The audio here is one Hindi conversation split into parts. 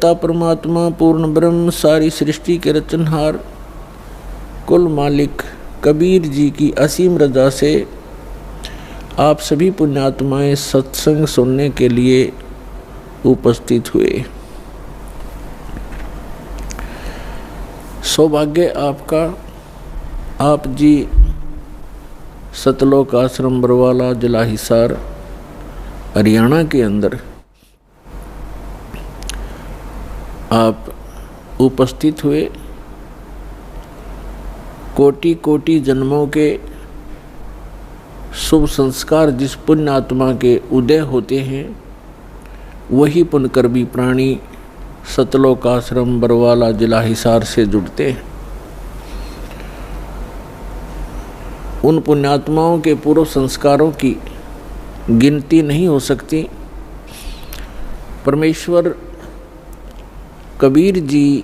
परमात्मा पूर्ण ब्रह्म सारी सृष्टि के रचनहार कुल मालिक कबीर जी की असीम रजा से आप सभी पुण्यात्माएं सत्संग सुनने के लिए उपस्थित हुए। सौभाग्य आपका, आप जी सतलोक आश्रम बरवाला जिला हिसार हरियाणा के अंदर आप उपस्थित हुए। कोटि कोटि जन्मों के शुभ संस्कार जिस पुण्य आत्मा के उदय होते हैं वही पुण्यकर्मी प्राणी सतलोक आश्रम बरवाला जिला हिसार से जुड़ते हैं। उन पुण्यात्माओं के पूर्व संस्कारों की गिनती नहीं हो सकती। परमेश्वर कबीर जी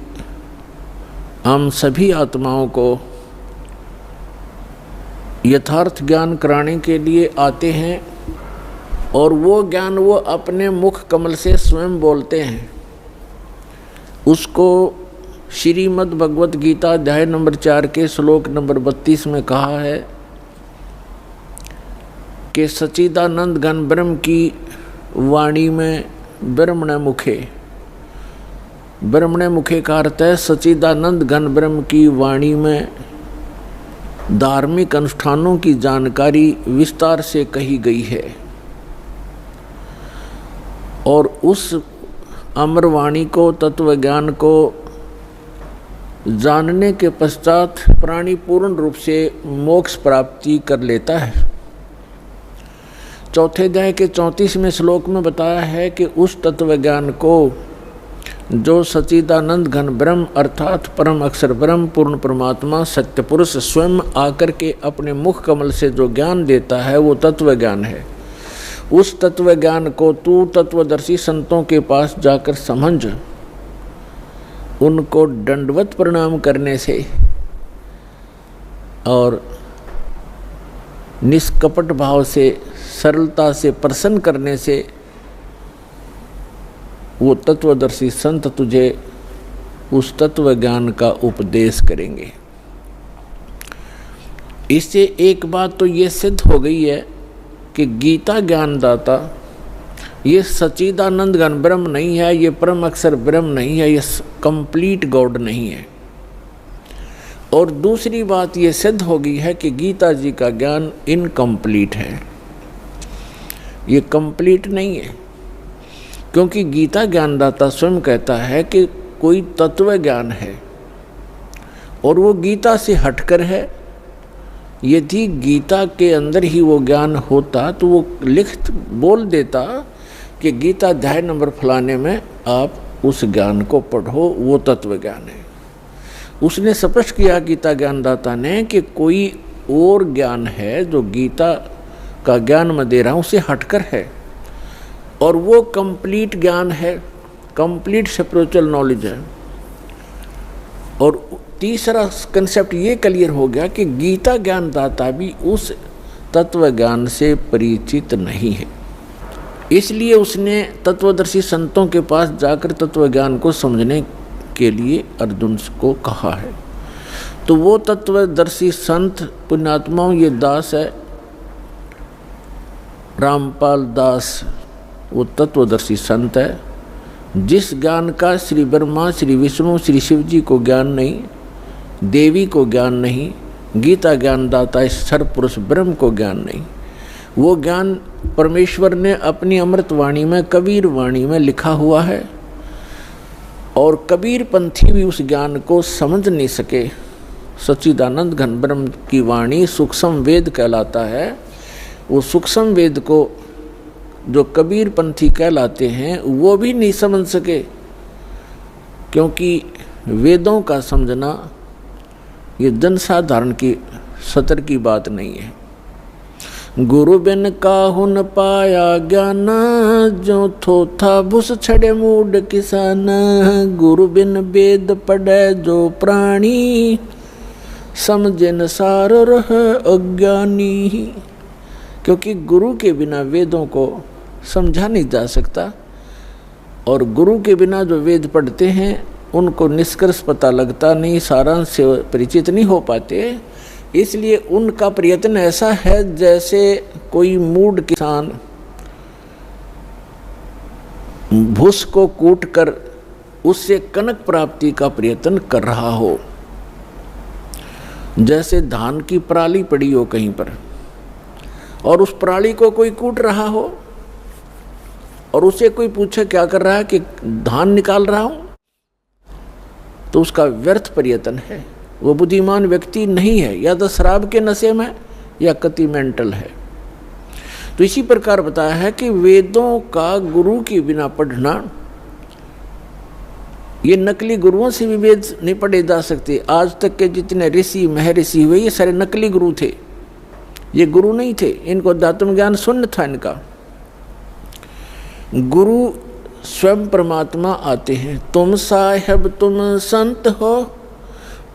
हम सभी आत्माओं को यथार्थ ज्ञान कराने के लिए आते हैं और वो ज्ञान वो अपने मुख कमल से स्वयं बोलते हैं। उसको श्रीमद् भगवत गीता अध्याय नंबर 4 के श्लोक नंबर 32 में कहा है कि सच्चिदानंद घन ब्रह्म की वाणी में ब्रह्मण मुखे, ब्रह्मण मुखे का अर्थ है सच्चिदानंद घन ब्रह्म की वाणी में धार्मिक अनुष्ठानों की जानकारी विस्तार से कही गई है। और उस अमर वाणी को, तत्व ज्ञान को जानने के पश्चात प्राणी पूर्ण रूप से मोक्ष प्राप्ति कर लेता है। चौथे अध्याय के 34वें श्लोक में बताया है कि उस तत्व ज्ञान को जो सच्चिदानंद घन ब्रह्म अर्थात परम अक्षर ब्रह्म पूर्ण परमात्मा सत्य पुरुष स्वयं आकर के अपने मुख कमल से जो ज्ञान देता है वो तत्व ज्ञान है। उस तत्व ज्ञान को तू तत्वदर्शी संतों के पास जाकर समझ, उनको दंडवत प्रणाम करने से और निष्कपट भाव से सरलता से प्रसन्न करने से वो तत्वदर्शी संत तुझे उस तत्व ज्ञान का उपदेश करेंगे। इससे एक बात तो ये सिद्ध हो गई है कि गीता ज्ञानदाता ये सच्चिदानंद घन ब्रह्म नहीं है, ये परम अक्षर ब्रह्म नहीं है, ये कंप्लीट गॉड नहीं है। और दूसरी बात ये सिद्ध हो गई है कि गीता जी का ज्ञान इनकम्प्लीट है, ये कंप्लीट नहीं है। क्योंकि गीता ज्ञानदाता स्वयं कहता है कि कोई तत्व ज्ञान है और वो गीता से हटकर है। यदि गीता के अंदर ही वो ज्ञान होता तो वो लिख बोल देता कि गीता अध्याय नंबर फलाने में आप उस ज्ञान को पढ़ो, वो तत्व ज्ञान है। उसने स्पष्ट किया गीता ज्ञानदाता ने कि कोई और ज्ञान है जो गीता का ज्ञान मैं दे रहा हूँ उसे हटकर है और वो कंप्लीट ज्ञान है, कंप्लीट स्पिरिचुअल नॉलेज है। और तीसरा कंसेप्ट ये क्लियर हो गया कि गीता ज्ञानदाता भी उस तत्व ज्ञान से परिचित नहीं है। इसलिए उसने तत्वदर्शी संतों के पास जाकर तत्व ज्ञान को समझने के लिए अर्जुन को कहा है। तो वो तत्वदर्शी संत पुण्यात्माओं ये दास है रामपाल दास, वो तत्वदर्शी संत है जिस ज्ञान का श्री ब्रह्मा श्री विष्णु श्री शिव जी को ज्ञान नहीं, देवी को ज्ञान नहीं, गीता ज्ञानदाता इस सर्व पुरुष ब्रह्म को ज्ञान नहीं। वो ज्ञान परमेश्वर ने अपनी अमृत वाणी में कबीर वाणी में लिखा हुआ है और कबीर पंथी भी उस ज्ञान को समझ नहीं सके। सच्चिदानंद घन ब्रह्म की वाणी सूक्ष्म वेद कहलाता है। वो सूक्ष्म वेद को जो कबीर पंथी कहलाते हैं वो भी नहीं समझ सके, क्योंकि वेदों का समझना ये जनसाधारण की सतर की बात नहीं है। गुरु बिन काहू न पाया ज्ञान, जो थोथा भुस छड़े मूड किसान। गुरु बिन वेद पढ़े जो प्राणी, समझे न सार रह अज्ञानी। क्योंकि गुरु के बिना वेदों को समझा नहीं जा सकता। और गुरु के बिना जो वेद पढ़ते हैं उनको निष्कर्ष पता लगता नहीं, सारांश से परिचित नहीं हो पाते। इसलिए उनका प्रयत्न ऐसा है जैसे कोई मूढ़ किसान भूस को कूट कर उससे कनक प्राप्ति का प्रयत्न कर रहा हो। जैसे धान की पराली पड़ी हो कहीं पर और उस पराली को कोई कूट रहा हो और उसे कोई पूछे क्या कर रहा है, कि धान निकाल रहा हूं, तो उसका व्यर्थ प्रयत्न है। वो बुद्धिमान व्यक्ति नहीं है, या तो शराब के नशे में या कति मेंटल है। तो इसी प्रकार बताया है कि वेदों का गुरु के बिना पढ़ना, ये नकली गुरुओं से भी वेद नहीं पढ़े जा सकते। आज तक के जितने ऋषि महर्षि हुए ये सारे नकली गुरु थे, ये गुरु नहीं थे। इनको अध्यात्म ज्ञान शून्य था इनका। गुरु स्वयं परमात्मा आते हैं। तुम साहेब तुम संत हो,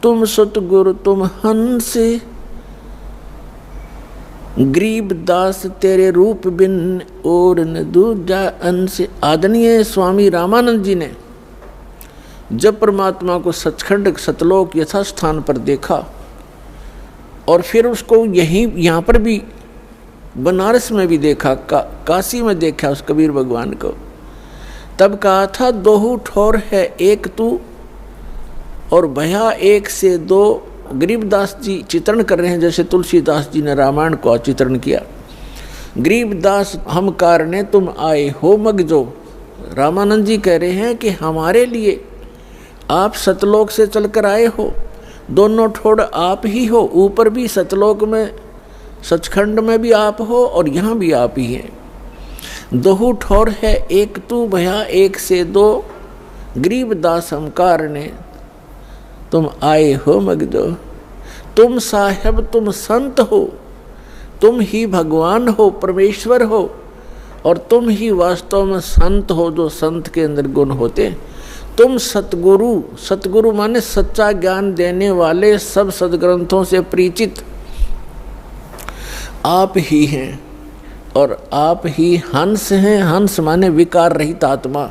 तुम सतगुरु तुम हंस, गरीब दास तेरे रूप बिन और न दूजा अंश। आदरणीय स्वामी रामानंद जी ने जब परमात्मा को सचखंड सतलोक यथास्थान पर देखा और फिर उसको यहाँ पर भी बनारस में भी देखा, काशी में देखा उस कबीर भगवान को, तब कहा था दोहू ठोर है एक तू और भया एक से दो। गरीबदास जी चित्रण कर रहे हैं जैसे तुलसीदास जी ने रामायण को चित्रण किया। गरीबदास हम कारणे तुम आए हो मगजो। रामानंद जी कह रहे हैं कि हमारे लिए आप सतलोक से चलकर आए हो, दोनों ठोड़ आप ही हो, ऊपर भी सतलोक में सचखंड में भी आप हो और यहाँ भी आप ही हैं। दोहू ठोर है एक तू भया एक से दो, गरीबदास हम कारणे तुम आए हो मगजो। तुम साहेब तुम संत हो, तुम ही भगवान हो, परमेश्वर हो, और तुम ही वास्तव में संत हो जो संत के अंदर गुण होते। तुम सतगुरु, सतगुरु माने सच्चा ज्ञान देने वाले, सब सदग्रंथों से परिचित आप ही हैं। और आप ही हंस हैं। हंस माने विकार रहित आत्मा,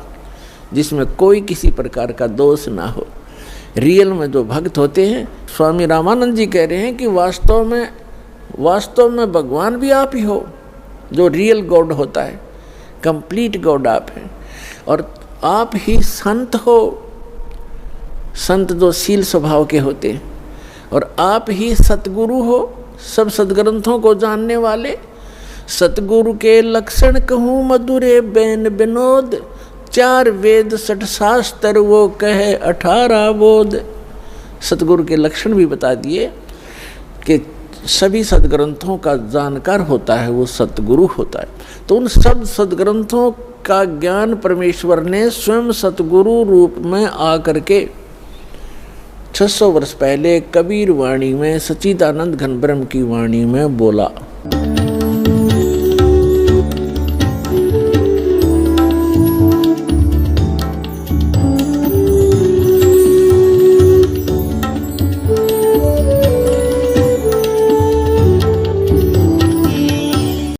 जिसमें कोई किसी प्रकार का दोष ना हो। रियल में जो भक्त होते हैं, स्वामी रामानंद जी कह रहे हैं कि वास्तव में भगवान भी आप ही हो, जो रियल गॉड होता है, कंप्लीट गॉड आप हैं। और आप ही संत हो, संत जो शील स्वभाव के होते हैं। और आप ही सतगुरु हो, सब सदग्रंथों को जानने वाले। सतगुरु के लक्षण कहूँ मधुरे बैन विनोद, 4 वेद 6 शास्त्र वो कहे 18 बोध। सतगुरु के लक्षण भी बता दिए कि सभी सदग्रंथों का जानकार होता है वो सतगुरु होता है। तो उन सब सदग्रंथों का ज्ञान परमेश्वर ने स्वयं सतगुरु रूप में आकर के 600 वर्ष पहले कबीर वाणी में, सच्चिदानंद घन ब्रह्म की वाणी में बोला।